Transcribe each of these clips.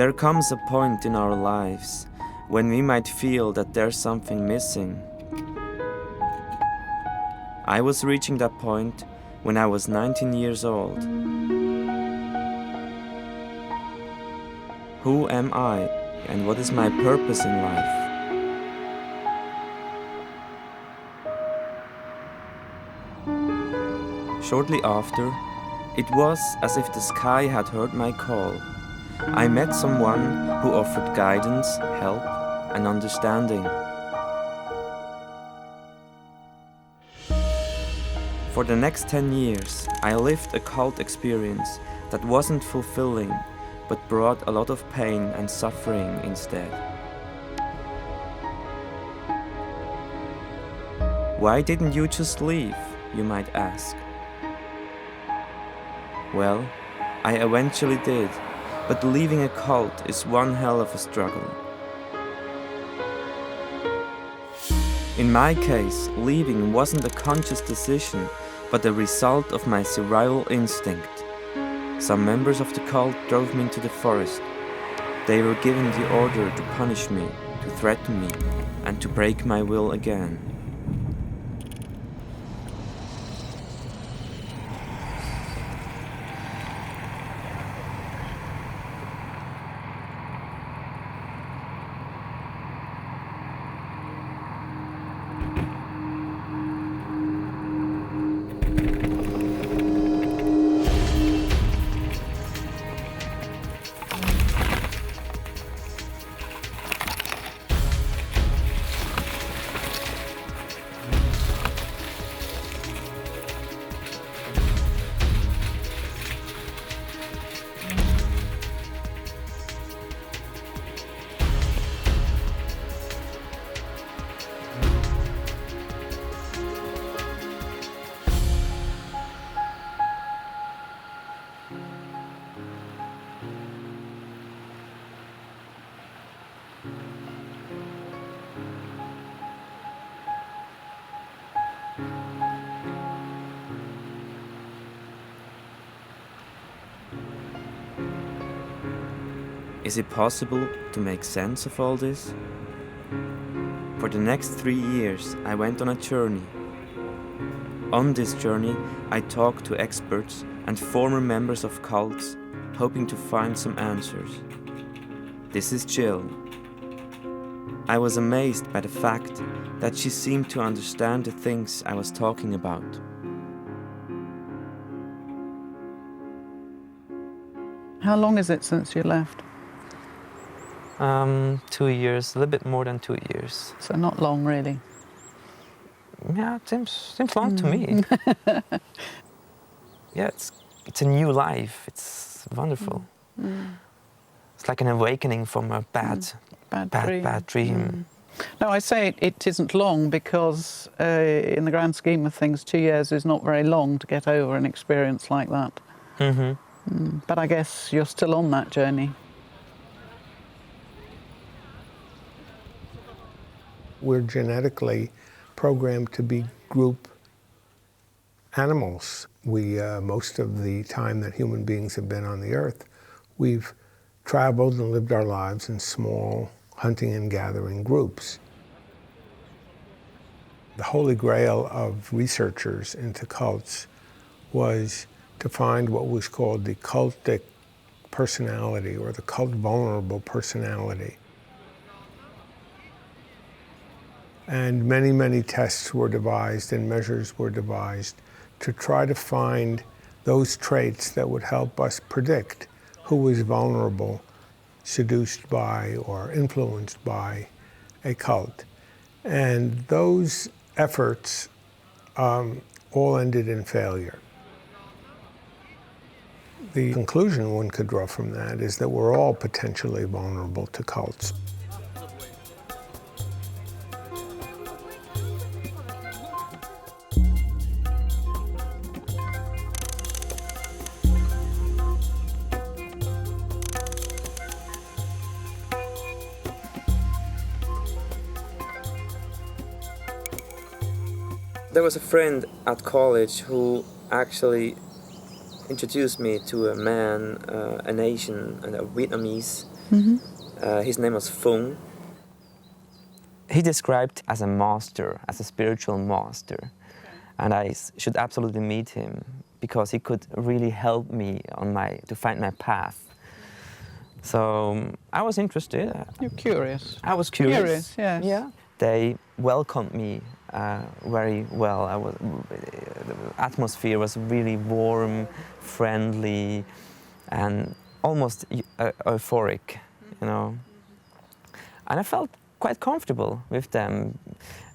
There comes a point in our lives when we might feel that there's something missing. I was reaching that point when I was 19 years old. Who am I, and what is my purpose in life? Shortly after, it was as if the sky had heard my call. I met someone who offered guidance, help, and understanding. For the next 10 years, I lived a cult experience that wasn't fulfilling, but brought a lot of pain and suffering instead. Why didn't you just leave, you might ask? Well, I eventually did, but leaving a cult is one hell of a struggle. In my case, leaving wasn't a conscious decision, but the result of my survival instinct. Some members of the cult drove me into the forest. They were given the order to punish me, to threaten me, and to break my will again. Is it possible to make sense of all this? For the next 3 years, I went on a journey. On this journey, I talked to experts and former members of cults, hoping to find some answers. This is Jill. I was amazed by the fact that she seemed to understand the things I was talking about. How long is it since you left? 2 years, a little bit more than 2 years. So not long, really. Yeah, it seems long to me. Yeah, it's a new life. It's wonderful. It's like an awakening from a bad dream. No, I say it isn't long because in the grand scheme of things, 2 years is not very long to get over an experience like that. But I guess you're still on that journey. We're genetically programmed to be group animals. Most of the time that human beings have been on the earth, we've traveled and lived our lives in small hunting and gathering groups. The holy grail of researchers into cults was to find what was called the cultic personality, or the cult vulnerable personality. And many, many tests were devised and measures were devised to try to find those traits that would help us predict who was vulnerable, seduced by, or influenced by a cult. And those efforts all ended in failure. The conclusion one could draw from that is that we're all potentially vulnerable to cults. There was a friend at college who actually introduced me to a man, an Asian, and a Vietnamese His name was Fung. He described as a master, as a spiritual master. And I should absolutely meet him because he could really help me on to find my path. So I was interested. You're curious. I was curious. Curious, yes. Yeah. They welcomed me very well. The atmosphere was really warm, friendly, and almost euphoric, you know. And I felt quite comfortable with them.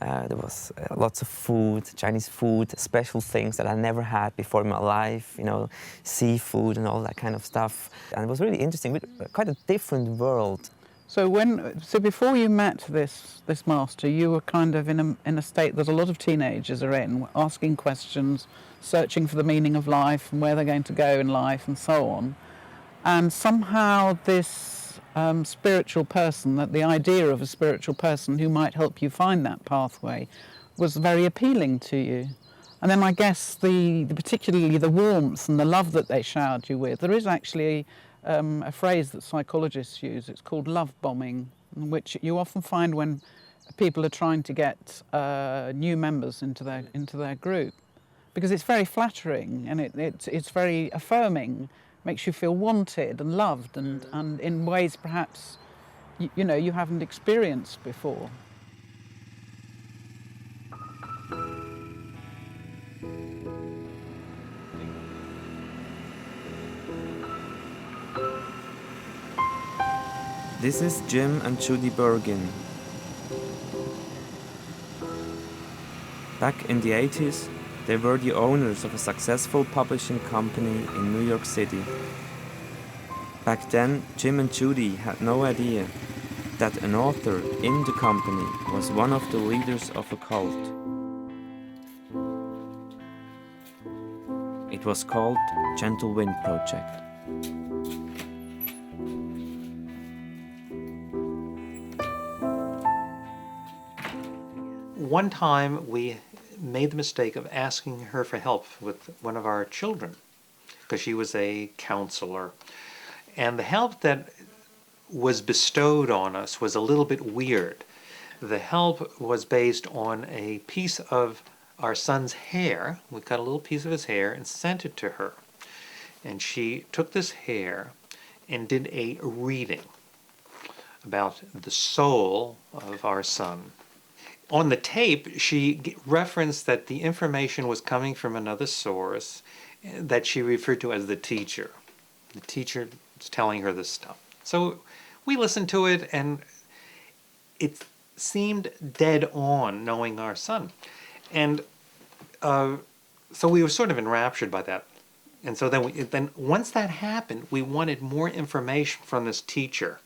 There was lots of food, Chinese food, special things that I never had before in my life, you know, seafood and all that kind of stuff. And it was really interesting, quite a different world. So before you met this master, you were kind of in a state that a lot of teenagers are in, asking questions, searching for the meaning of life and where they're going to go in life and so on. And somehow this spiritual person, that the idea of a spiritual person who might help you find that pathway, was very appealing to you. And then I guess particularly the warmth and the love that they showered you with. There is actually a phrase that psychologists use. It's called love bombing, which you often find when people are trying to get new members into their group, because it's very flattering and it's very affirming. Makes you feel wanted and loved, and in ways perhaps you know you haven't experienced before. This is Jim and Judy Bergin. Back in the 80s, they were the owners of a successful publishing company in New York City. Back then, Jim and Judy had no idea that an author in the company was one of the leaders of a cult. It was called Gentle Wind Project. One time we made the mistake of asking her for help with one of our children because she was a counselor. And the help that was bestowed on us was a little bit weird. The help was based on a piece of our son's hair. We cut a little piece of his hair and sent it to her. And she took this hair and did a reading about the soul of our son. On the tape, she referenced that the information was coming from another source that she referred to as the teacher. The teacher was telling her this stuff. So we listened to it, and it seemed dead on, knowing our son. And so we were sort of enraptured by that. And so then once that happened, we wanted more information from this teacher.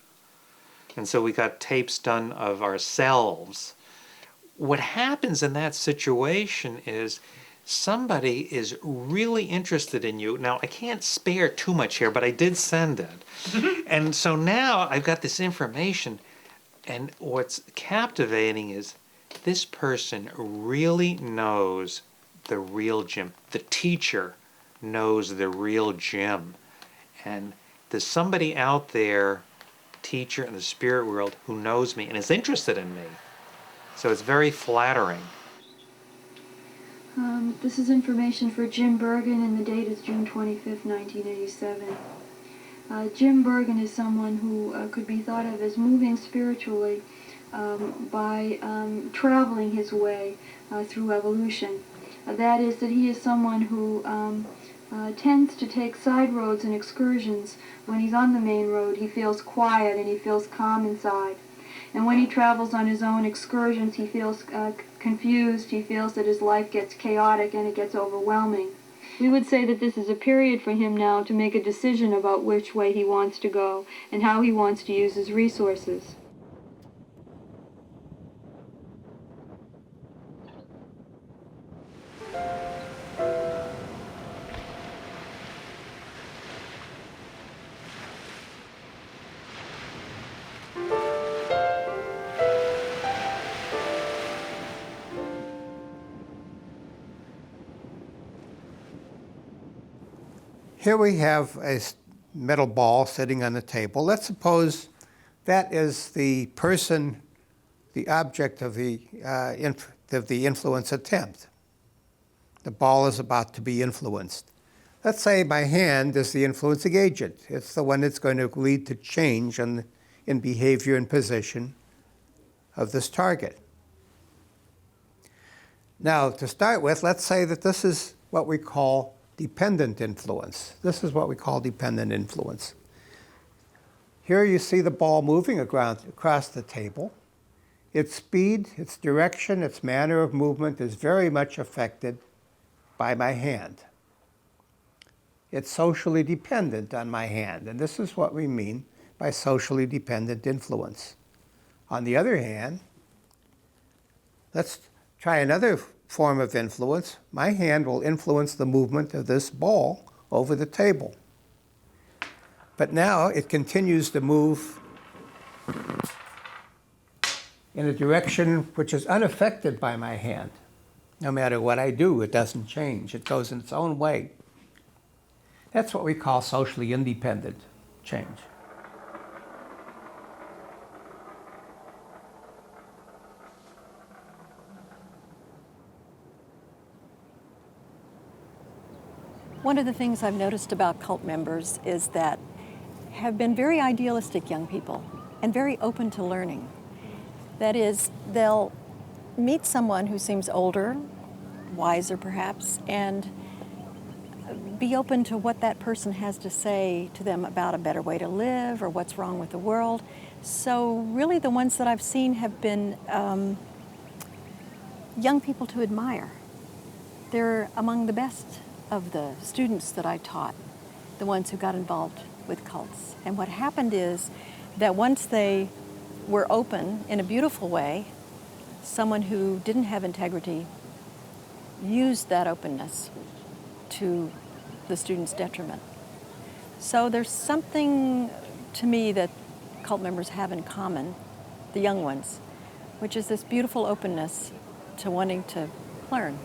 And so we got tapes done of ourselves. What happens in that situation is somebody is really interested in you. Now, I can't spare too much here, but I did send it. And so now I've got this information, and what's captivating is this person really knows the real Jim. The teacher knows the real Jim. And there's somebody out there, teacher in the spirit world, who knows me and is interested in me. So it's very flattering. This is information for Jim Bergin, and the date is June 25th, 1987. Jim Bergin is someone who could be thought of as moving spiritually by traveling his way through evolution. That is, that he is someone who tends to take side roads and excursions. When he's on the main road, he feels quiet and he feels calm inside. And when he travels on his own excursions, he feels confused, he feels that his life gets chaotic and it gets overwhelming. We would say that this is a period for him now to make a decision about which way he wants to go and how he wants to use his resources. Here we have a metal ball sitting on the table. Let's suppose That is the person, the object of the influence attempt. The ball is about to be influenced. Let's say my hand is the influencing agent. It's the one that's going to lead to change in behavior and position of this target. Now, to start with, let's say that this is what we call dependent influence. This is what we call dependent influence. Here you see the ball moving across the table. Its speed, its direction, its manner of movement is very much affected by my hand. It's socially dependent on my hand, and this is what we mean by socially dependent influence. On the other hand, let's try another form of influence. My hand will influence the movement of this ball over the table. But now it continues to move in a direction which is unaffected by my hand. No matter what I do, it doesn't change. It goes in its own way. That's what we call socially independent change. One of the things I've noticed about cult members is that have been very idealistic young people and very open to learning. That is, they'll meet someone who seems older, wiser perhaps, and be open to what that person has to say to them about a better way to live or what's wrong with the world. So really the ones that I've seen have been young people to admire. They're among the best of the students that I taught, the ones who got involved with cults. And what happened is that once they were open in a beautiful way, someone who didn't have integrity used that openness to the student's detriment. So there's something to me that cult members have in common, the young ones, which is this beautiful openness to wanting to learn.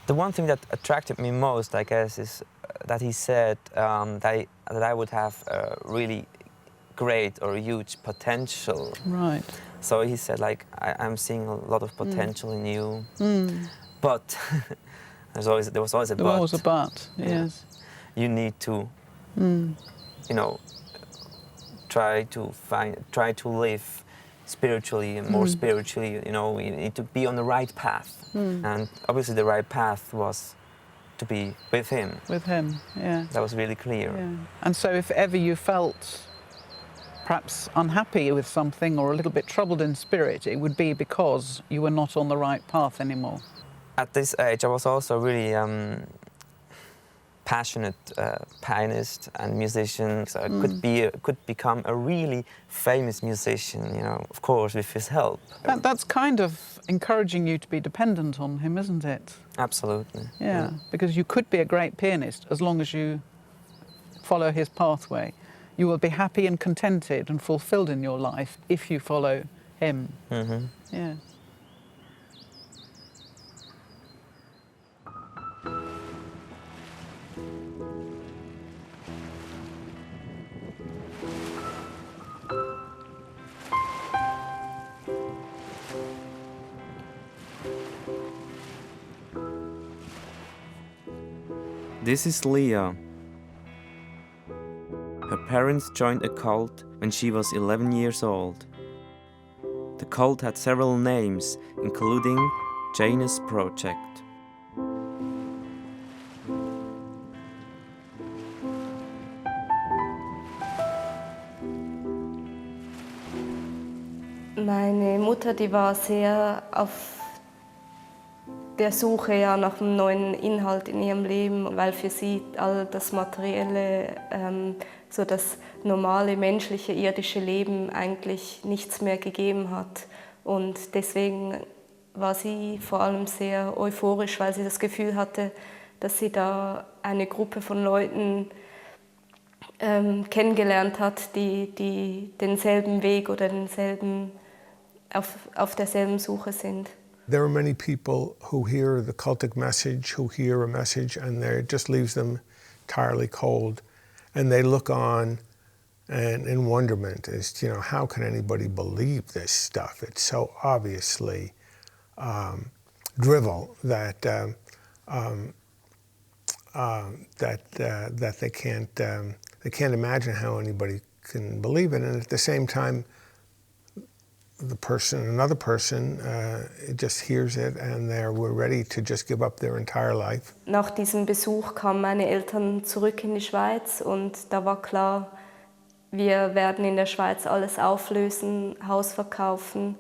The one thing that attracted me most, I guess, is that he said that I would have a really great or huge potential. Right. So he said, like, I'm seeing a lot of potential in you, but there was always a but. There was a but, yes. You need to, you know, try to live spiritually and more spiritually. You know, you need to be on the right path. And obviously the right path was to be with him. With him, yeah. That was really clear. Yeah. And so if ever you felt perhaps unhappy with something or a little bit troubled in spirit, it would be because you were not on the right path anymore. At this age, I was also really passionate pianist and musician. So I could become a really famous musician, you know, of course, with his help. That's kind of encouraging you to be dependent on him, isn't it? Absolutely. Yeah, because you could be a great pianist as long as you follow his pathway. You will be happy and contented and fulfilled in your life if you follow him. Yeah. This is Leah. Her parents joined a cult when she was 11 years old. The cult had several names, including Janus Project. Meine Mutter, die war sehr auf der Suche ja nach einem neuen Inhalt in ihrem Leben, weil für sie all das materielle, so das normale, menschliche, irdische Leben eigentlich nichts mehr gegeben hat. Und deswegen war sie vor allem sehr euphorisch, weil sie das Gefühl hatte, dass sie da eine Gruppe von Leuten kennengelernt hat, die denselben Weg oder auf derselben Suche sind. There are many people who hear the cultic message, who hear a message, and it just leaves them entirely cold. And they look on and in wonderment as to, how can anybody believe this stuff? It's so obviously drivel that they can't imagine how anybody can believe it. And at the same time, another person just hears it and we're ready to just give up their entire life. Nach diesem Besuch kamen meine Eltern zurück in die Schweiz und da war klar, wir werden in der Schweiz alles auflösen, Haus verkaufen.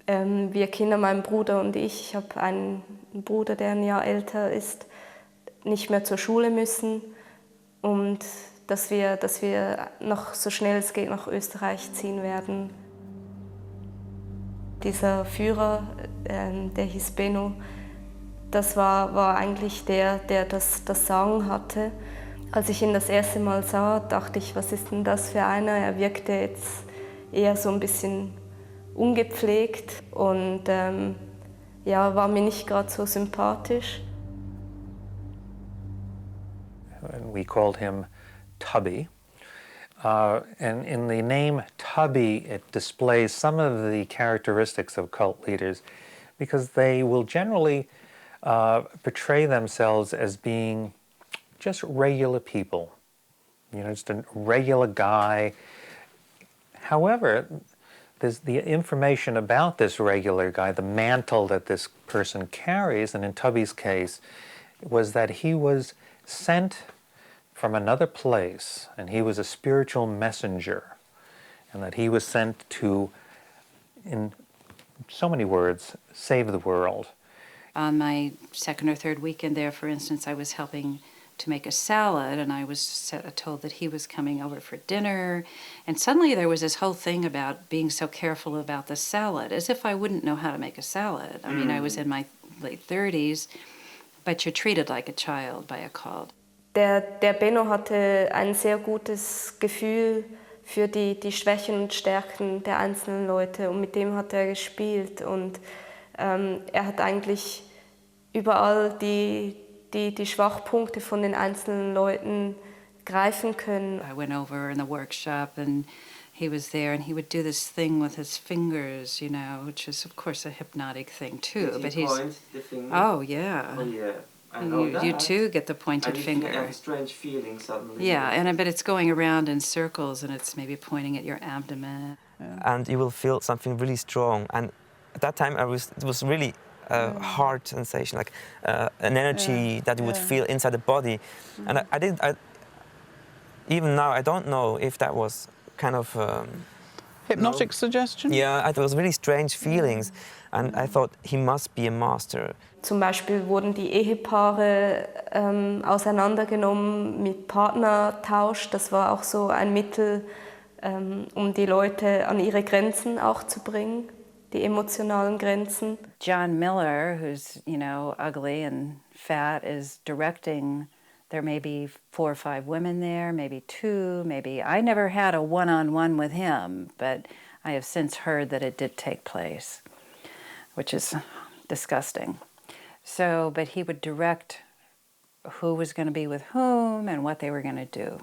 Wir Kinder, mein Bruder und ich habe einen Bruder, der ein Jahr älter ist, nicht mehr zur Schule müssen und dass wir noch so schnell es geht nach Österreich ziehen werden. Dieser Führer, der hieß Benno, das war eigentlich der das Sagen hatte. Als ich ihn das erste Mal sah, dachte ich, was ist denn das für einer? Er wirkte jetzt eher so ein bisschen ungepflegt und war mir nicht gerade so sympathisch. And we called him Tubby. And in the name Tubby, it displays some of the characteristics of cult leaders because they will generally portray themselves as being just regular people, just a regular guy. However, there's the information about this regular guy, the mantle that this person carries, and in Tubby's case, was that he was sent from another place, and he was a spiritual messenger, and that he was sent to, in so many words, save the world. On my second or third weekend there, for instance, I was helping to make a salad, and I was told that he was coming over for dinner, and suddenly there was this whole thing about being so careful about the salad, as if I wouldn't know how to make a salad. I mean, I was in my late 30s, but you're treated like a child by a cult. Der Benno hatte ein sehr gutes Gefühl für die Schwächen und Stärken der einzelnen Leute und mit dem hat er gespielt und er hat eigentlich überall die Schwachpunkte von den einzelnen Leuten greifen können. I went over in the workshop and he was there and he would do this thing with his fingers, which is of course a hypnotic thing too. Did he point the finger? Oh yeah. Oh yeah. I know that. You too get the pointed finger. I have a strange feeling suddenly. Yeah, but it's going around in circles and it's maybe pointing at your abdomen. And you will feel something really strong. And at that time, it was really a hard sensation, like an energy that you would feel inside the body. And even now, I don't know if that was kind of hypnotic suggestion? Yeah, it was really strange feelings. And I thought he must be a master. Zum Beispiel wurden die Ehepaare auseinandergenommen mit Partnertausch. Das war auch so ein Mittel, um die Leute an ihre Grenzen auch zu bringen, die emotionalen Grenzen. John Miller, who's, ugly and fat, is directing. There may be 4 or 5 women there, maybe 2, maybe. I never had a one-on-one with him, but I have since heard that it did take place, which is disgusting. So, but he would direct who was going to be with whom and what they were going to do.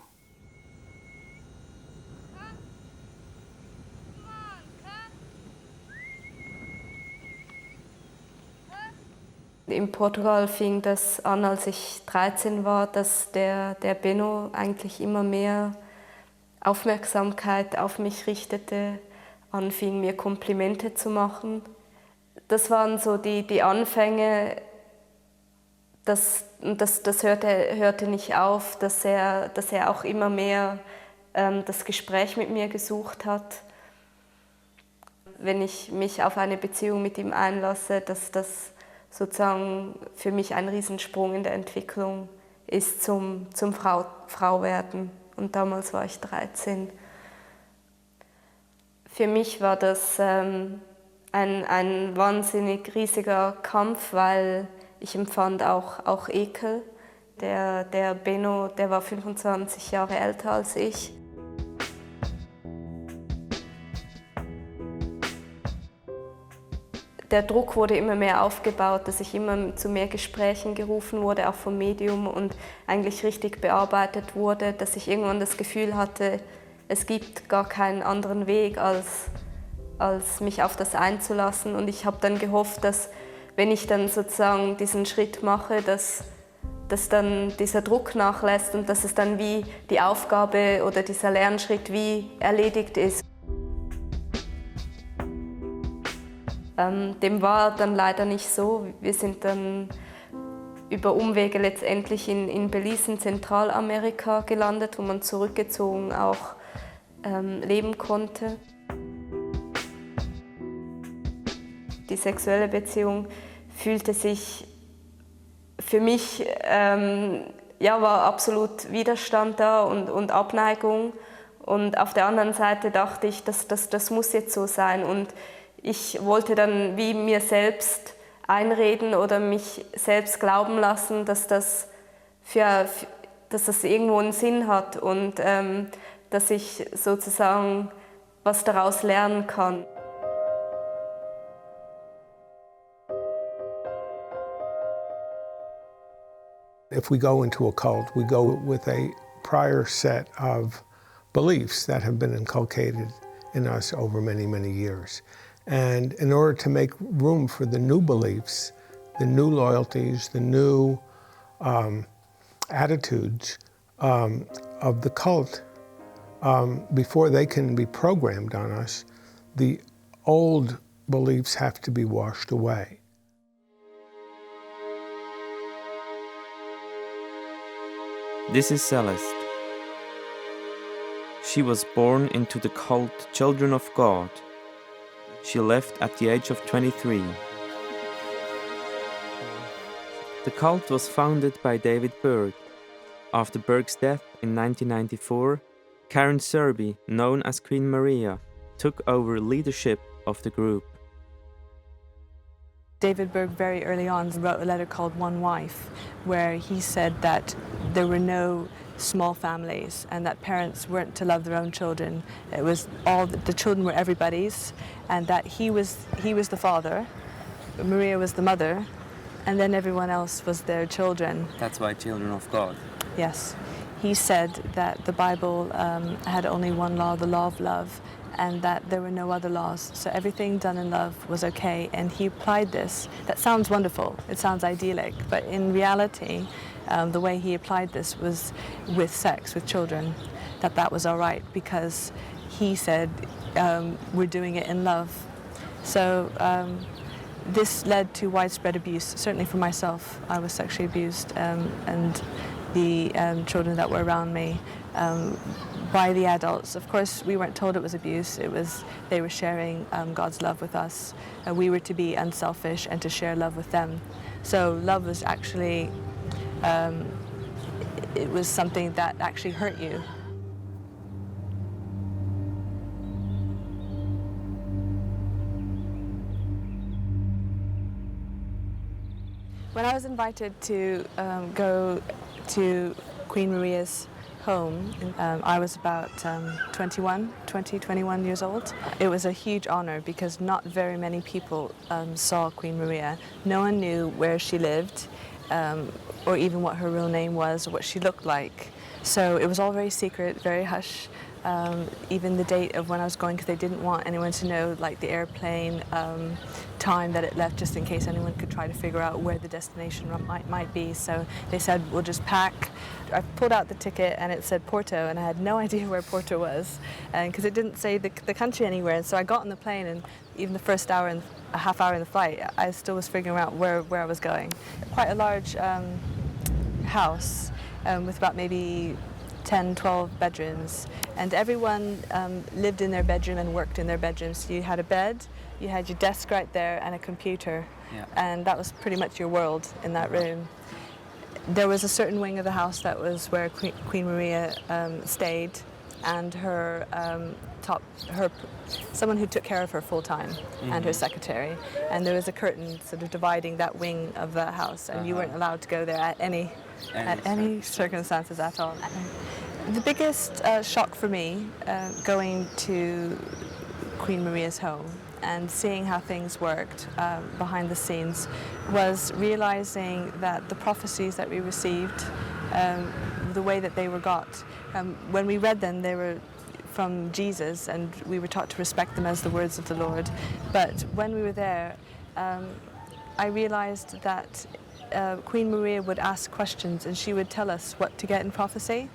In Portugal fing das an, als ich 13 war, dass der Benno eigentlich immer mehr Aufmerksamkeit auf mich richtete, anfing mir Komplimente zu machen. Das waren so die Anfänge, das hörte nicht auf, dass er auch immer mehr das Gespräch mit mir gesucht hat. Wenn ich mich auf eine Beziehung mit ihm einlasse, dass das sozusagen für mich ein Riesensprung in der Entwicklung ist zum Frau werden. Und damals war ich 13. Für mich war das ein wahnsinnig riesiger Kampf, weil ich empfand auch Ekel Der Benno, der war 25 Jahre älter als ich. Der Druck wurde immer mehr aufgebaut, dass ich immer zu mehr Gesprächen gerufen wurde, auch vom Medium, und eigentlich richtig bearbeitet wurde, dass ich irgendwann das Gefühl hatte, es gibt gar keinen anderen Weg, als mich auf das einzulassen. Und ich habe dann gehofft, dass, wenn ich dann sozusagen diesen Schritt mache, dass dann dieser Druck nachlässt und dass es dann wie die Aufgabe oder dieser Lernschritt wie erledigt ist. Dem war dann leider nicht so. Wir sind dann über Umwege letztendlich in Belize in Zentralamerika gelandet, wo man zurückgezogen auch leben konnte. Die sexuelle Beziehung fühlte sich für mich, war absolut Widerstand da und Abneigung. Und auf der anderen Seite dachte ich, das muss jetzt so sein. Und ich wollte dann wie mir selbst einreden oder mich selbst glauben lassen, dass das irgendwo einen Sinn hat und dass ich sozusagen was daraus lernen kann. If we go into a cult, we go with a prior set of beliefs that have been inculcated in us over many, many years. And in order to make room for the new beliefs, the new loyalties, the new attitudes of the cult, before they can be programmed on us, the old beliefs have to be washed away. This is Celeste. She was born into the cult Children of God. She left at the age of 23. The cult was founded by David Berg. After Berg's death in 1994, Karen Serby, known as Queen Maria, took over leadership of the group. David Berg very early on wrote a letter called One Wife, where he said that there were no small families and that parents weren't to love their own children. It was the children were everybody's, and that he was the father, Maria was the mother, and then everyone else was their children. That's why Children of God. Yes. He said that the Bible had only one law, the law of love, and that there were no other laws. So everything done in love was okay, and he applied this. That sounds wonderful, it sounds idyllic, but in reality, the way he applied this was with sex, with children, that was all right, because he said, we're doing it in love. So this led to widespread abuse. Certainly for myself, I was sexually abused, and the children that were around me by the adults. Of course, we weren't told it was abuse. They were sharing God's love with us. We were to be unselfish and to share love with them. So love was actually, it was something that actually hurt you. When I was invited to go to Queen Maria's home, I was about 21 years old. It was a huge honor because not very many people saw Queen Maria. No one knew where she lived or even what her real name was or what she looked like. So it was all very secret, very hush. Even the date of when I was going, because they didn't want anyone to know, like the airplane time that it left, just in case anyone could try to figure out where the destination might be. So they said, we'll just pack. I pulled out the ticket and it said Porto, and I had no idea where Porto was, because it didn't say the country anywhere. And so I got on the plane, and even the first hour and a half hour in the flight, I still was figuring out where I was going. Quite a large house with about maybe 10, 12 bedrooms, and everyone lived in their bedroom and worked in their bedrooms. So you had a bed, you had your desk right there, and a computer, and that was pretty much your world in that room. There was a certain wing of the house that was where Queen Maria stayed, and someone who took care of her full time, and her secretary. And there was a curtain sort of dividing that wing of the house, and you weren't allowed to go there at any at any circumstances at all. The biggest shock for me going to Queen Maria's home and seeing how things worked behind the scenes was realizing that the prophecies that we received, the way that they were got, when we read them, they were from Jesus, and we were taught to respect them as the words of the Lord. But when we were there, I realized that Queen Maria would ask questions and she would tell us what to get in prophecy,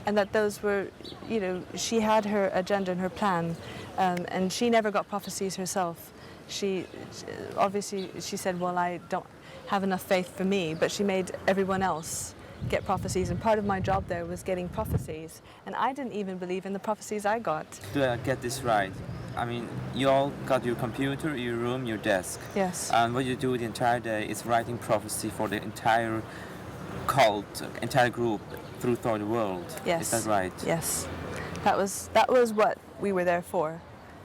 and that those were, you know, she had her agenda and her plan, and she never got prophecies herself. She obviously, she said, well, I don't have enough faith for me, but she made everyone else get prophecies, and part of my job there was getting prophecies, and I didn't even believe in the prophecies I got. Do I get this right? I mean, you all got your computer, your room, your desk. Yes. And what you do the entire day is writing prophecy for the entire cult, entire group throughout the world. Yes. Is that right? Yes. That was what we were there for.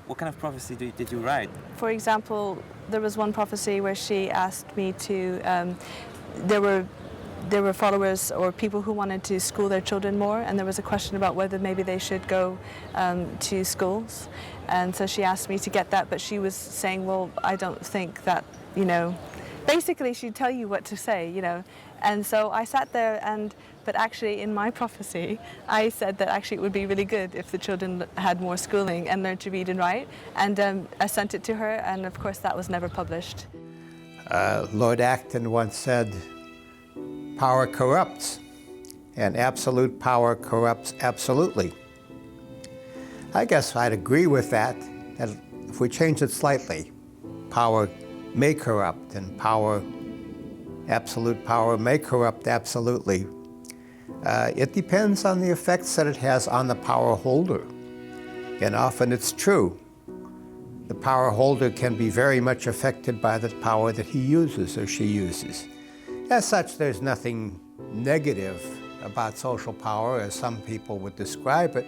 What kind of prophecy did you write? For example, there was one prophecy where she asked me to, there were followers or people who wanted to school their children more, and there was a question about whether maybe they should go to schools. And so she asked me to get that, but she was saying, well, I don't think that, you know, basically she'd tell you what to say, you know. And so I sat there, but actually in my prophecy, I said that actually it would be really good if the children had more schooling and learned to read and write. And I sent it to her, and of course that was never published. Lord Acton once said, power corrupts, and absolute power corrupts absolutely. I guess I'd agree with that if we change it slightly, power may corrupt, and absolute power may corrupt absolutely. It depends on the effects that it has on the power holder. And often it's true. The power holder can be very much affected by the power that he uses or she uses. As such, there's nothing negative about social power as some people would describe it.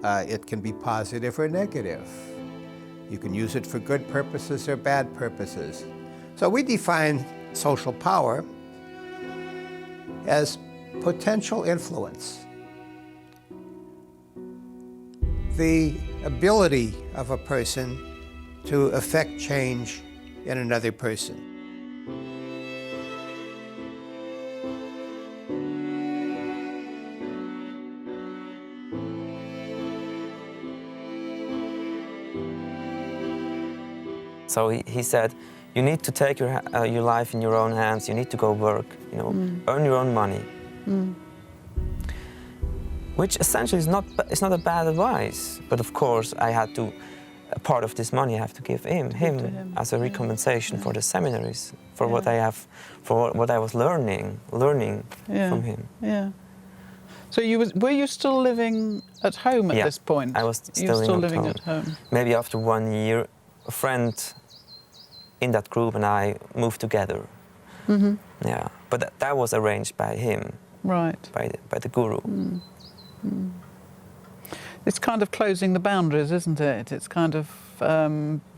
It can be positive or negative. You can use it for good purposes or bad purposes. So we define social power as potential influence. The ability of a person to affect change in another person. So he said, you need to take your life in your own hands. You need to go work, you know, earn your own money. Which essentially is not a bad advice. But of course, I had to, a part of this money I have to give him as a recompensation for the seminaries, for what I was learning from him. Yeah. So were you still living at home at this point? I was still living at home. Maybe after 1 year, a friend in that group and I moved together. Yeah, but that was arranged by him. Right. By the guru. It's kind of closing the boundaries, isn't it? It's kind of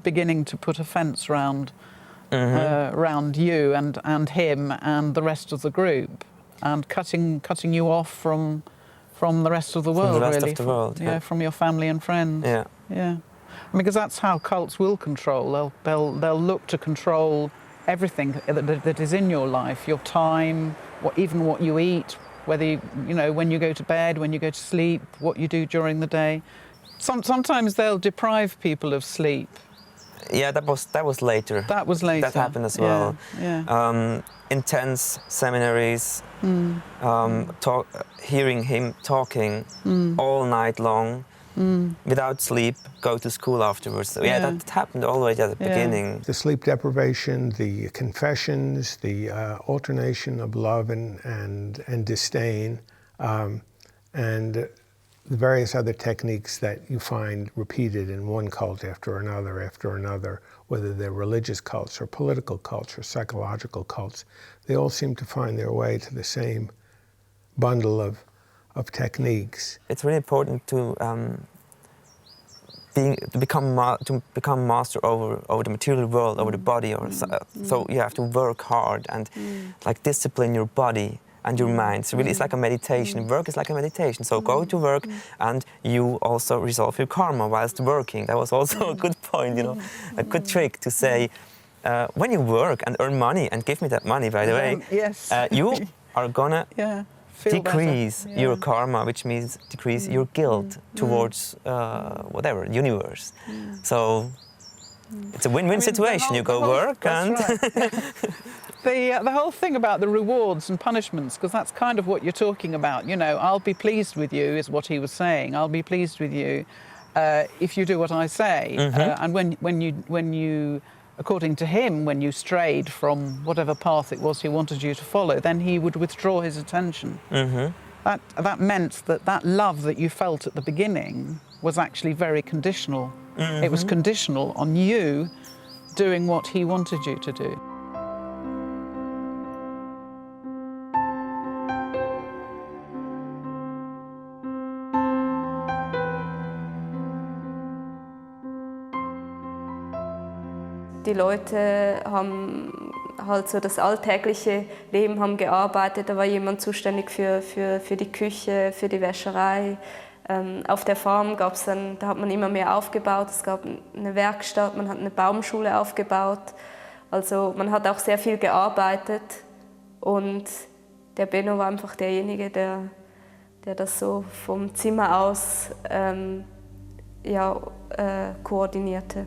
beginning to put a fence round you and him and the rest of the group, and cutting you off from the rest of the world, from the rest really. of the world, yeah, from your family and friends. Yeah. Yeah. I mean, because that's how cults will control. They'll look to control everything that is in your life, your time, even what you eat, whether you know, when you go to bed, when you go to sleep, what you do during the day. Sometimes they'll deprive people of sleep. Yeah, that was later. That was later. That happened as well. Yeah. Intense seminaries, hearing him talking all night long, without sleep, go to school afterwards. So yeah, that happened always at the beginning. The sleep deprivation, the confessions, the alternation of love and disdain, and the various other techniques that you find repeated in one cult after another, whether they're religious cults or political cults or psychological cults, they all seem to find their way to the same bundle of techniques. It's really important to become master over the material world, over the body, so you have to work hard and like discipline your body and your mind. So really, it's like a meditation. Work is like a meditation. So go to work, and you also resolve your karma whilst working. That was also a good point, you know, a good trick to say, when you work and earn money, and give me that money, by the way, yes. you are gonna Feel decrease better. your karma, which means decrease your guilt towards whatever, universe. So it's a win-win situation. You go work and... Right. The whole thing about the rewards and punishments, because that's kind of what you're talking about. You know, I'll be pleased with you, is what he was saying. I'll be pleased with you if you do what I say. And when you, according to him, when you strayed from whatever path it was he wanted you to follow, then he would withdraw his attention. That meant that love that you felt at the beginning was actually very conditional. It was conditional on you doing what he wanted you to do. Die Leute haben halt so das alltägliche Leben, haben gearbeitet. Da war jemand zuständig für die Küche, für die Wäscherei. Auf der Farm gab's dann, da hat man immer mehr aufgebaut. Es gab eine Werkstatt, man hat eine Baumschule aufgebaut. Also man hat auch sehr viel gearbeitet. Und der Benno war einfach derjenige, der das so vom Zimmer aus koordinierte.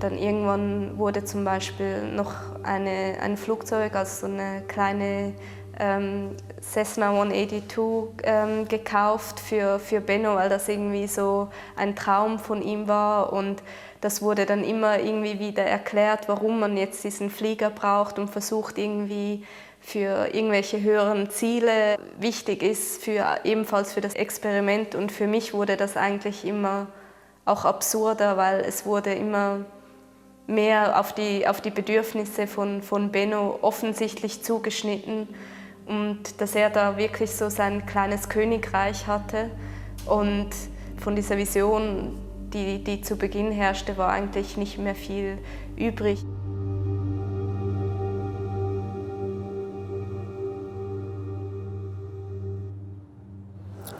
Dann irgendwann wurde zum Beispiel noch ein Flugzeug, also so eine kleine Cessna 182 gekauft für Benno, weil das irgendwie so ein Traum von ihm war. Und das wurde dann immer irgendwie wieder erklärt, warum man jetzt diesen Flieger braucht und versucht irgendwie für irgendwelche höheren Ziele wichtig ist, ebenfalls für das Experiment. Und für mich wurde das eigentlich immer auch absurder, weil es wurde immer mehr auf die Bedürfnisse von Benno offensichtlich zugeschnitten und dass er da wirklich so sein kleines Königreich hatte. Und von dieser Vision, die zu Beginn herrschte, war eigentlich nicht mehr viel übrig.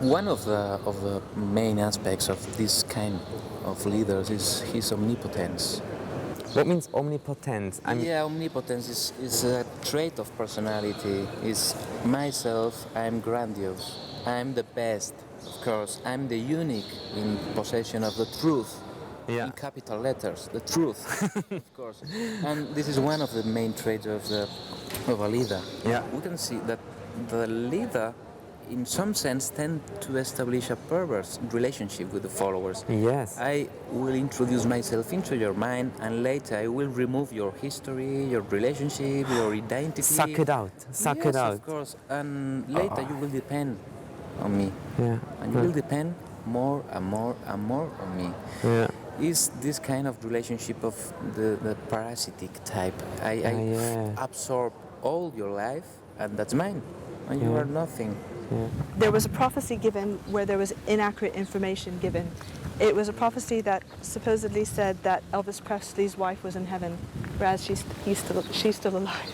One of the main aspects of this kind of leaders is his omnipotence. What means omnipotence? Omnipotence is a trait of personality. Is myself, I'm grandiose. I'm the best, of course. I'm the unique in possession of the truth. In capital letters, the truth, of course. And this is one of the main traits of a leader. We can see that the leader, in some sense, tend to establish a perverse relationship with the followers. Yes. I will introduce myself into your mind, and later I will remove your history, your relationship, your identity. Suck it out. Suck it out. Yes, of course. And later you will depend on me. And you will depend more and more and more on me. Is this kind of relationship of the parasitic type. I absorb all your life, and that's mine, and you are nothing. There was a prophecy given where there was inaccurate information given. It was a prophecy that supposedly said that Elvis Presley's wife was in heaven, whereas she's still alive.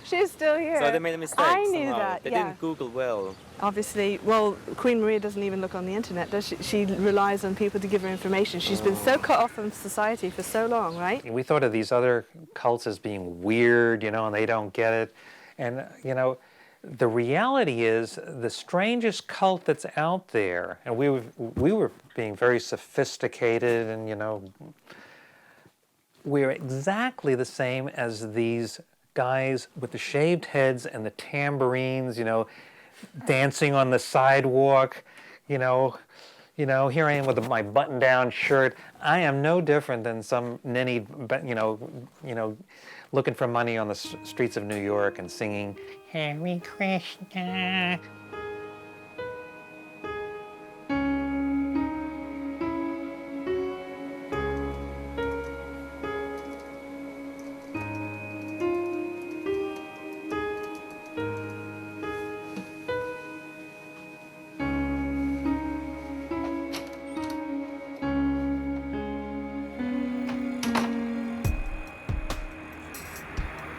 She's still here. So they made a mistake. I knew somehow. that. They didn't Google well. Obviously, well, Queen Maria doesn't even look on the internet, does she? She relies on people to give her information. She's been so cut off from society for so long, right? We thought of these other cults as being weird, and they don't get it. And, the reality is the strangest cult that's out there, and we were being very sophisticated and, we're exactly the same as these guys with the shaved heads and the tambourines, dancing on the sidewalk, here I am with my button-down shirt. I am no different than some ninny, looking for money on the streets of New York and singing, Hare Krishna.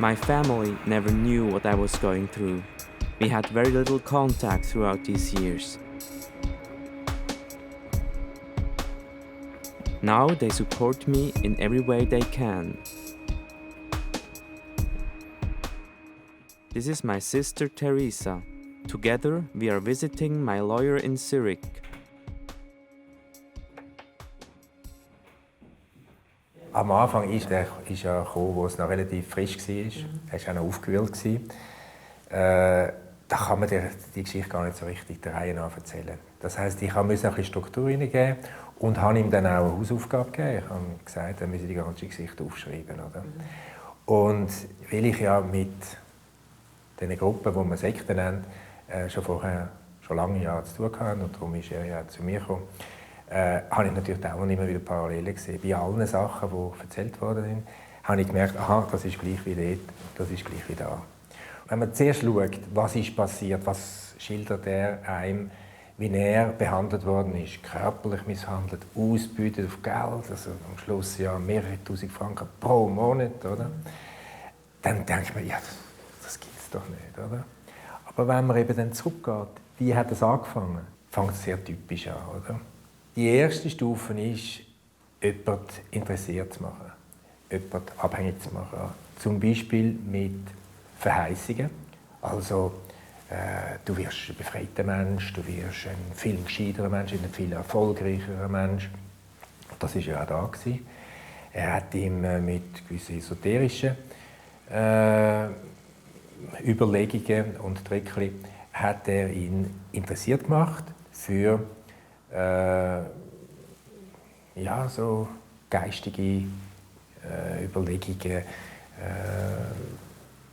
My family never knew what I was going through. We had very little contact throughout these years. Now they support me in every way they can. This is my sister Teresa. Together we are visiting my lawyer in Zurich. Am Anfang ist er gekommen, wo es noch relativ frisch war. Er war auch noch aufgewühlt. Da kann man die Geschichte gar nicht so richtig der Reihe nach erzählen. Das heisst, ich musste ein bisschen Struktur hineingeben und habe ihm dann auch eine Hausaufgabe gegeben. Ich habe ihm gesagt, er müsse die ganze Geschichte aufschreiben. Oder? Und weil ich ja mit diesen Gruppen, die man Sekten nennt, schon lange Jahre zu tun hatte, und darum ist er ja zu mir gekommen, habe ich natürlich auch immer wieder Parallelen gesehen. Bei allen Sachen, die erzählt worden sind, habe ich gemerkt, aha, das ist gleich wie dort, das ist gleich wie da. Wenn man zuerst schaut, was ist passiert, was schildert er einem, wie er behandelt worden ist, körperlich misshandelt, ausgebeutet auf Geld, also am Schluss ja mehrere tausend Franken pro Monat, oder? Dann denkt man, ja, das gibt es doch nicht, oder? Aber wenn man eben dann zurückgeht, wie hat es angefangen, fängt es sehr typisch an, oder? Die erste Stufe ist, jemanden interessiert zu machen, jemanden abhängig zu machen. Zum Beispiel mit Verheißungen. Also, du wirst ein befreiter Mensch, du wirst ein viel gescheiterer Mensch, ein viel erfolgreicherer Mensch. Das war ja auch da gewesen. Er hat ihm mit gewissen esoterischen Überlegungen und Trickchen hat er ihn interessiert gemacht für ja, so geistige Überlegungen.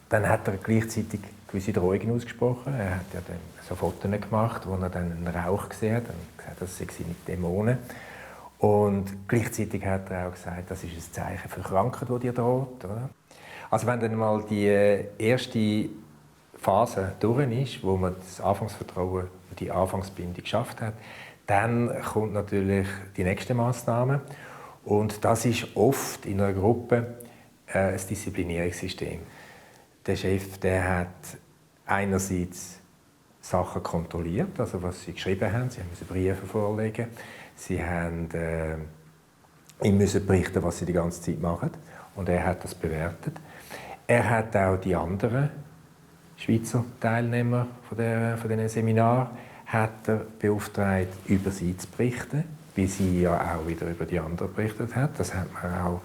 Dann hat er gleichzeitig gewisse Drohungen ausgesprochen. Er hat ja dann so Fotos gemacht, wo er dann einen Rauch gesehen hat und gesagt, das sei seine Dämonen. Und gleichzeitig hat er auch gesagt, das ist ein Zeichen für Krankheit, die dir droht. Oder? Also wenn dann mal die erste Phase durch ist, wo man das Anfangsvertrauen und die Anfangsbindung geschafft hat, dann kommt natürlich die nächste Massnahme. Und das ist oft in einer Gruppe ein Disziplinierungssystem. Der Chef, der hat einerseits Sachen kontrolliert, also was sie geschrieben haben. Sie mussten Briefe vorlegen. Sie haben ihm müssen berichten, was sie die ganze Zeit machen. Und er hat das bewertet. Er hat auch die anderen Schweizer Teilnehmer von diesen Seminaren hat er beauftragt, über sie zu berichten, wie sie ja auch wieder über die anderen berichtet hat. Das hat man auch,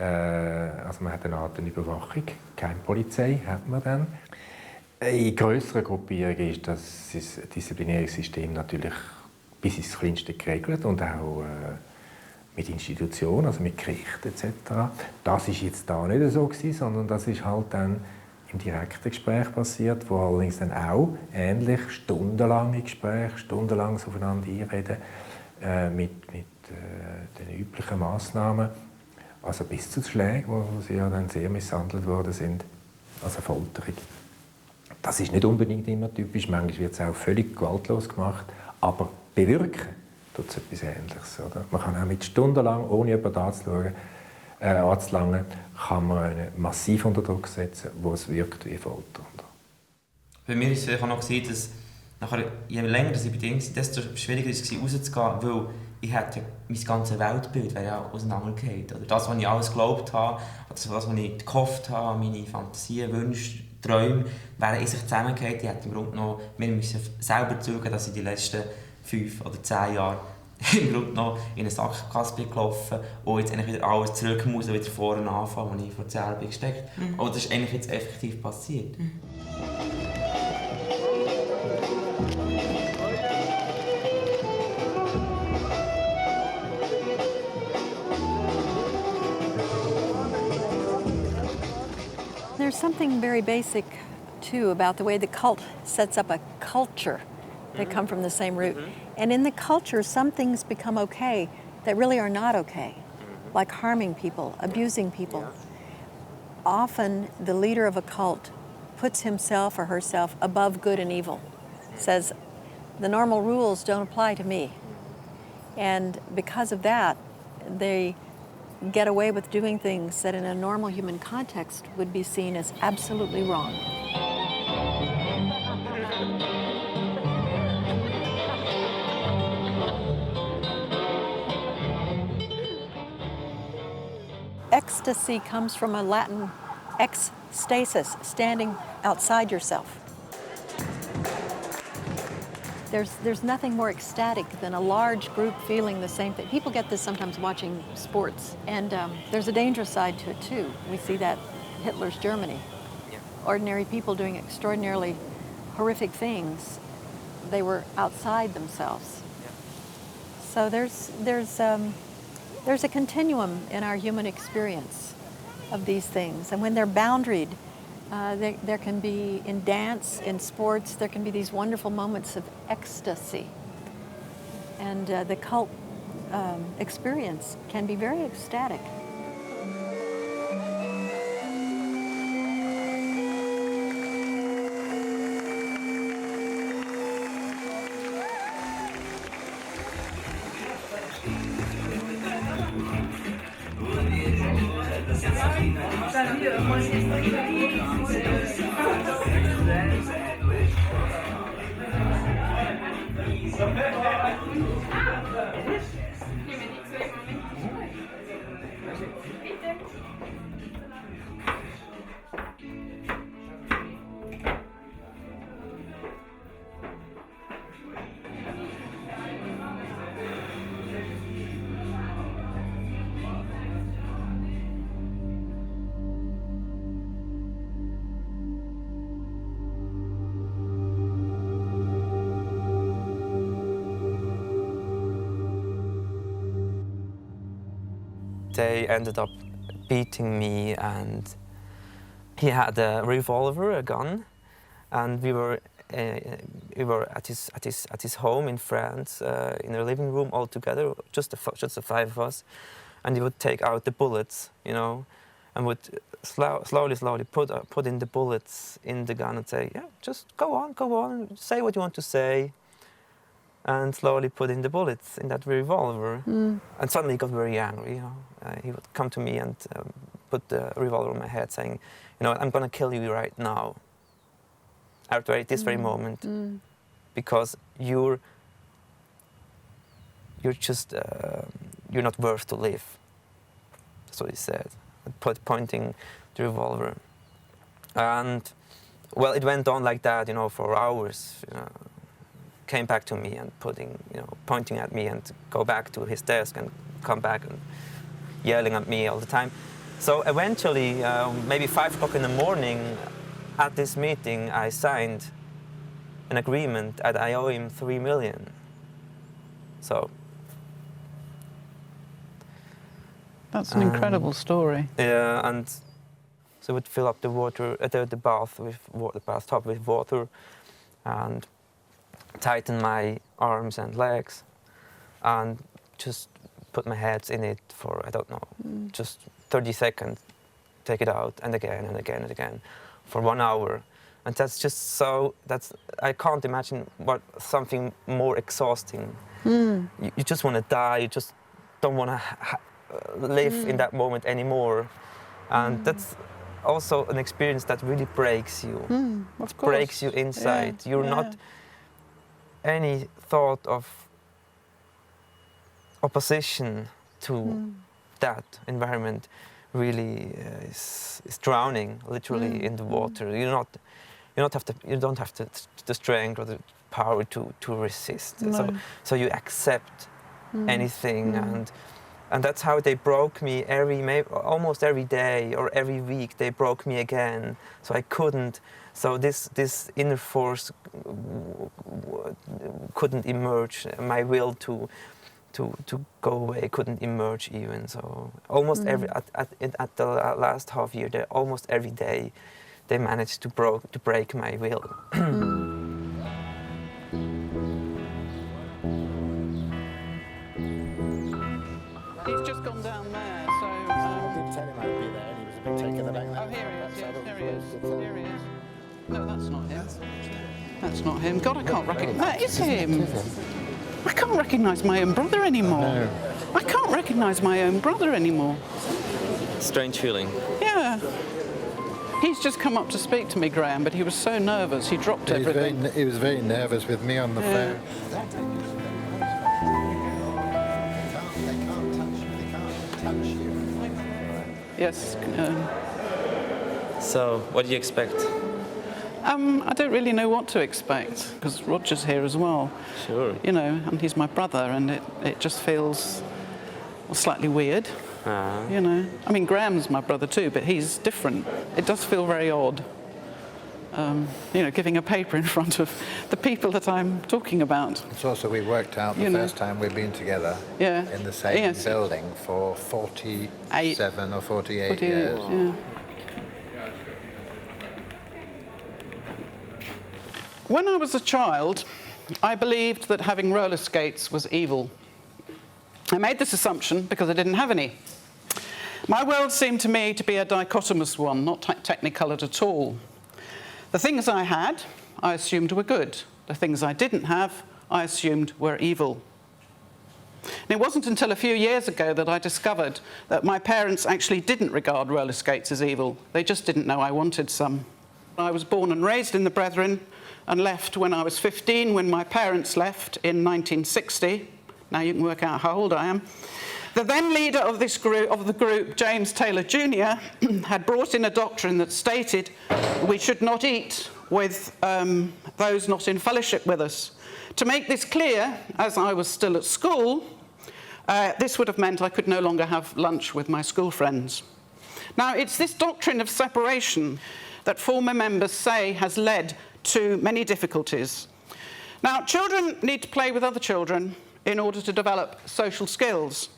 also man hat eine Art Überwachung, keine Polizei hat man dann. In grösseren Gruppierungen ist das Disziplinierungssystem natürlich bis ins Kleinste geregelt und auch mit Institutionen, also mit Gerichten etc. Das ist jetzt da nicht so gewesen, sondern das ist halt dann im direkten Gespräch passiert, wo allerdings dann auch ähnlich stundenlange Gespräche, stundenlang aufeinander einreden, mit den üblichen Massnahmen, also bis zu Schlägen, wo sie ja dann sehr misshandelt worden sind, also Folterung. Das ist nicht unbedingt immer typisch, manchmal wird es auch völlig gewaltlos gemacht, aber bewirken tut es etwas Ähnliches. Oder? Man kann auch mit stundenlang, ohne jemanden anzulangen, kann man einen massiv unter Druck setzen, wo es wirkt wie Folter. Bei mir war es auch noch, dass nachher, je länger ich bei ihm war, desto schwieriger war es rauszugehen, weil ich hätte mein ganzes Weltbild wäre ja auseinandergefallen. Oder das, was ich alles geglaubt habe, oder das, was ich gehofft habe, meine Fantasien, Wünsche, Träume, wären in sich zusammengefallen. Ich hätte im Grunde genommen, wir müssen selber zugeben, dass ich die letzten 5 oder 10 Jahre im Grunde noch in eine Sackgasse bin gelaufen und jetzt eigentlich wieder alles zurück muss und wieder vorne anfangen, wo ich vor 10 Jahren gesteckt bin. Aber das ist eigentlich jetzt effektiv passiert. There's something very basic, too, about the way the cult sets up a culture. They come from the same root. And in the culture, some things become okay that really are not okay, like harming people, abusing people. Often, the leader of a cult puts himself or herself above good and evil, says, the normal rules don't apply to me. And because of that, they get away with doing things that in a normal human context would be seen as absolutely wrong. Ecstasy comes from a Latin ex stasis, standing outside yourself. There's nothing more ecstatic than a large group feeling the same thing. People get this sometimes watching sports, and there's a dangerous side to it too. We see that Hitler's Germany. Yeah. Ordinary people doing extraordinarily horrific things. They were outside themselves. Yeah. So there's a continuum in our human experience of these things, and when they're boundaried, there can be, in dance, in sports, there can be these wonderful moments of ecstasy. And the cult experience can be very ecstatic. They ended up beating me, and he had a revolver, a gun, and we were at his home in France, in a living room all together, just the five of us, and he would take out the bullets, you know, and would slowly put in the bullets in the gun and say, yeah, just go on, say what you want to say. And slowly put in the bullets in that revolver. And suddenly he got very angry, you know. He would come to me and put the revolver on my head, saying, you know, I'm gonna kill you right now. At this very moment. Because you're just, you're not worth to live. That's what he said, pointing the revolver. And, well, it went on like that, you know, for hours, you know. Came back to me and pointing at me, and go back to his desk and come back and yelling at me all the time. So eventually, maybe 5 o'clock in the morning, at this meeting, I signed an agreement that I owe him 3 million. So. That's an incredible story. Yeah, and so would fill up the water, the bathtub with water, and tighten my arms and legs, and just put my head in it for, I don't know, just 30 seconds, take it out, and again and again and again, for 1 hour. And that's just so, I can't imagine something more exhausting. You just want to die, you just don't want to live in that moment anymore. And that's also an experience that really breaks you. Of course. Breaks you inside. Yeah. You're not any thought of opposition to that environment really is drowning literally in the water. You don't have the strength or the power to resist. No. So you accept anything, and that's how they broke me almost every day or every week. They broke me again. So I couldn't. So this inner force couldn't emerge. My will to go away couldn't emerge even. So almost at the last half year, almost every day, they managed to break my will. He's just gone down there, so. I did tell him I'd be there, and he was a bit taken aback. Oh, here he is. Yeah, here he is. Here he is. No, that's not him. That's not him. God, I can't recognise. That is him. I can't recognise my own brother anymore. I can't recognise my own brother anymore. Strange feeling. Yeah. He's just come up to speak to me, Graham, but he was so nervous, he dropped everything. He was very nervous with me on the phone. Yes. So, what do you expect? I don't really know what to expect, because Roger's here as well. Sure. You know, and he's my brother, and it just feels slightly weird. You know, I mean, Graham's my brother too, but he's different. It does feel very odd, you know, giving a paper in front of the people that I'm talking about. It's also, we worked out the first time we've been together in the same building for 47 or 48 years. Yeah. When I was a child, I believed that having roller skates was evil. I made this assumption because I didn't have any. My world seemed to me to be a dichotomous one, not technicoloured at all. The things I had, I assumed were good. The things I didn't have, I assumed were evil. And it wasn't until a few years ago that I discovered that my parents actually didn't regard roller skates as evil. They just didn't know I wanted some. I was born and raised in the Brethren and left when I was 15, when my parents left in 1960. Now you can work out how old I am. The then leader of the group, James Taylor Jr., had brought in a doctrine that stated we should not eat with those not in fellowship with us. To make this clear, as I was still at school, this would have meant I could no longer have lunch with my school friends. Now, it's this doctrine of separation that former members say has led to many difficulties. Now, children need to play with other children in order to develop social skills.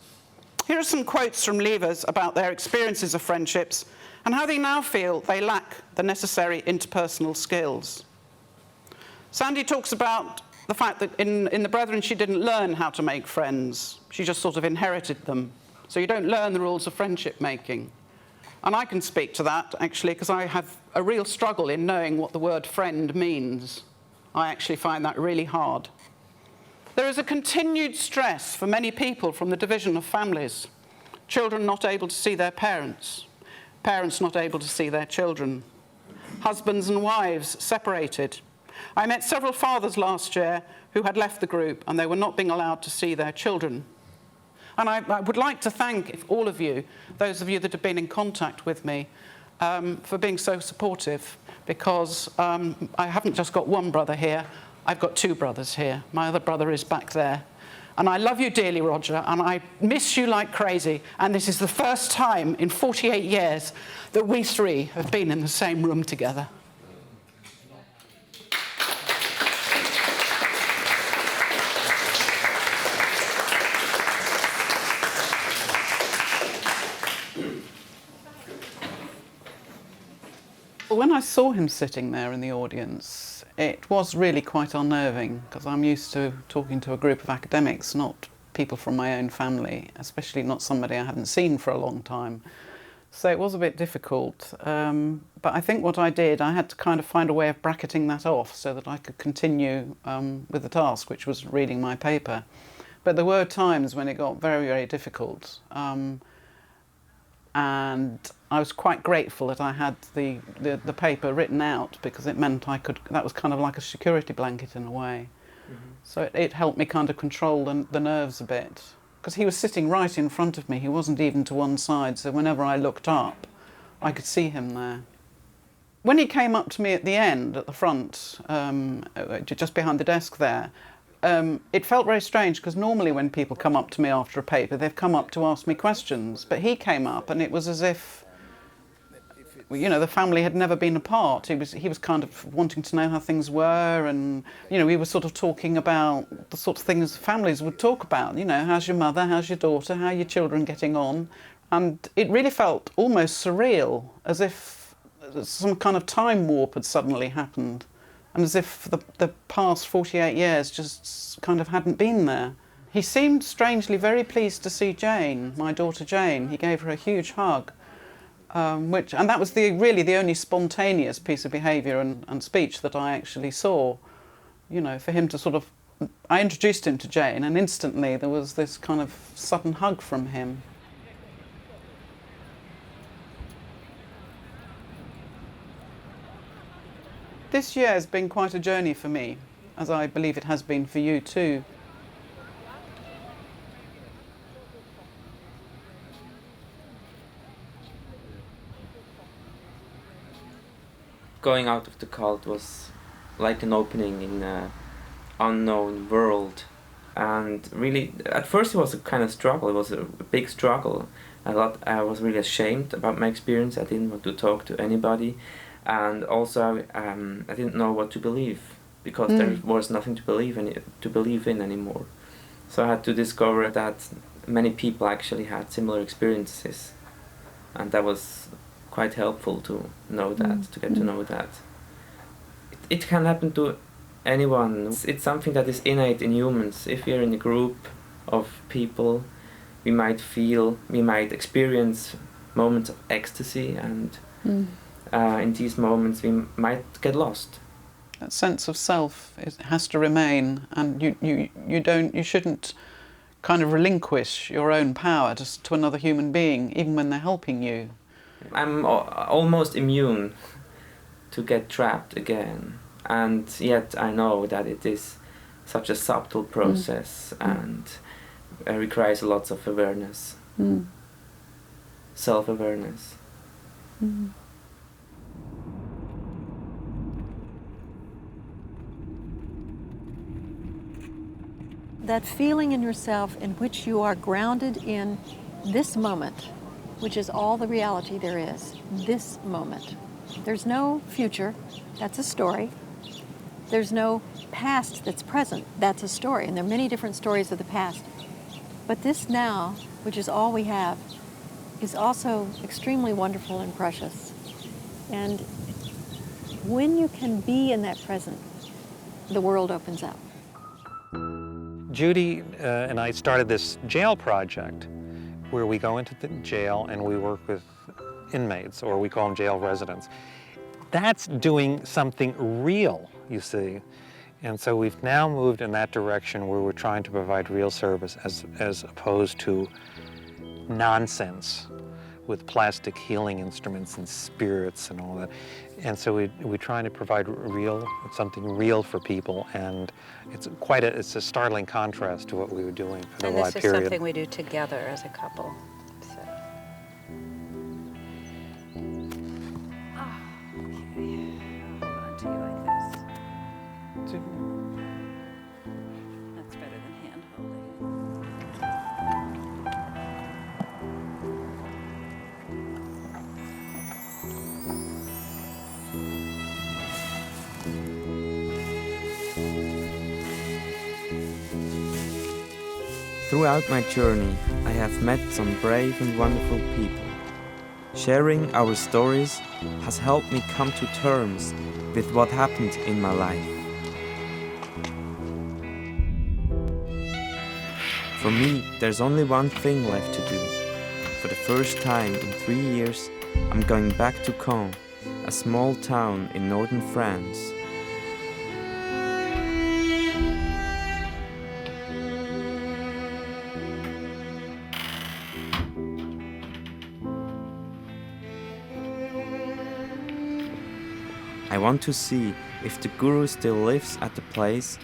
Here are some quotes from leavers about their experiences of friendships and how they now feel they lack the necessary interpersonal skills. Sandy talks about the fact that in the Brethren she didn't learn how to make friends. She just sort of inherited them. So you don't learn the rules of friendship making. And I can speak to that, actually, because I have a real struggle in knowing what the word friend means. I actually find that really hard. There is a continued stress for many people from the division of families. Children not able to see their parents. Parents not able to see their children. Husbands and wives separated. I met several fathers last year who had left the group and they were not being allowed to see their children. And I would like to thank all of you, those of you that have been in contact with me, for being so supportive, because I haven't just got one brother here, I've got two brothers here. My other brother is back there. And I love you dearly, Roger, and I miss you like crazy. And this is the first time in 48 years that we three have been in the same room together. When I saw him sitting there in the audience, it was really quite unnerving, because I'm used to talking to a group of academics, not people from my own family, especially not somebody I hadn't seen for a long time. So it was a bit difficult. But I think what I did, I had to kind of find a way of bracketing that off so that I could continue with the task, which was reading my paper. But there were times when it got very, very difficult. And I was quite grateful that I had the paper written out, because it meant that was kind of like a security blanket in a way. Mm-hmm. So it helped me kind of control the nerves a bit. Because he was sitting right in front of me, he wasn't even to one side, so whenever I looked up, I could see him there. When he came up to me at the end, at the front, just behind the desk there, it felt very strange, because normally when people come up to me after a paper, they've come up to ask me questions. But he came up and it was as if, you know, the family had never been apart. He was kind of wanting to know how things were, and, you know, we were sort of talking about the sort of things families would talk about. You know, how's your mother, how's your daughter, how are your children getting on? And it really felt almost surreal, as if some kind of time warp had suddenly happened. And as if the past 48 years just kind of hadn't been there. He seemed strangely very pleased to see Jane, my daughter Jane. He gave her a huge hug, and that was really the only spontaneous piece of behaviour and speech that I actually saw. You know, for him to sort of I introduced him to Jane, and instantly there was this kind of sudden hug from him. This year has been quite a journey for me, as I believe it has been for you too. Going out of the cult was like an opening in an unknown world, and really at first it was a kind of struggle. It was a big struggle. I was really ashamed about my experience. I didn't want to talk to anybody, and also I didn't know what to believe, because there was nothing to believe in anymore. So I had to discover that many people actually had similar experiences, and that was quite helpful to know that, to get to know that. It can happen to anyone. It's something that is innate in humans. If we're in a group of people, we might experience moments of ecstasy, and in these moments we might get lost. That sense of self has to remain, and you shouldn't kind of relinquish your own power just to another human being, even when they're helping you. I'm almost immune to get trapped again, and yet I know that it is such a subtle process and requires lots of awareness, self-awareness. That feeling in yourself in which you are grounded in this moment, which is all the reality there is, this moment. There's no future, that's a story. There's no past that's present, that's a story. And there are many different stories of the past. But this now, which is all we have, is also extremely wonderful and precious. And when you can be in that present, the world opens up. Judy and I started this jail project where we go into the jail and we work with inmates, or we call them jail residents. That's doing something real, you see. And so we've now moved in that direction where we're trying to provide real service as opposed to nonsense with plastic healing instruments and spirits and all that. And so we're trying to provide something real for people, and it's a startling contrast to what we were doing for the live period. And this is something we do together as a couple. So. Okay. I'll hold on to you like this. That's better than hand holding. Throughout my journey, I have met some brave and wonderful people. Sharing our stories has helped me come to terms with what happened in my life. For me, there's only one thing left to do. For the first time in 3 years, I'm going back to Caen, a small town in northern France. I want to see if the guru still lives at the place.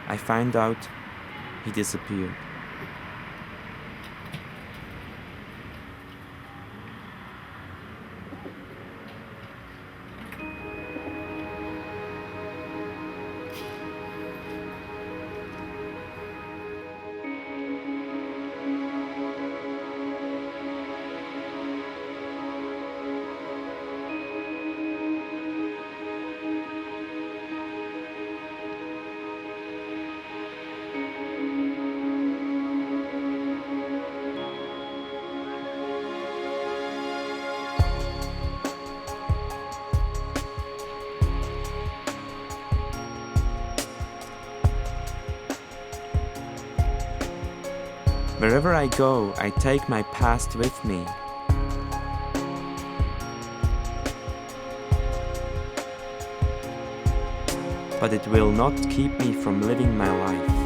I find out he disappeared. Wherever I go, I take my past with me. But it will not keep me from living my life.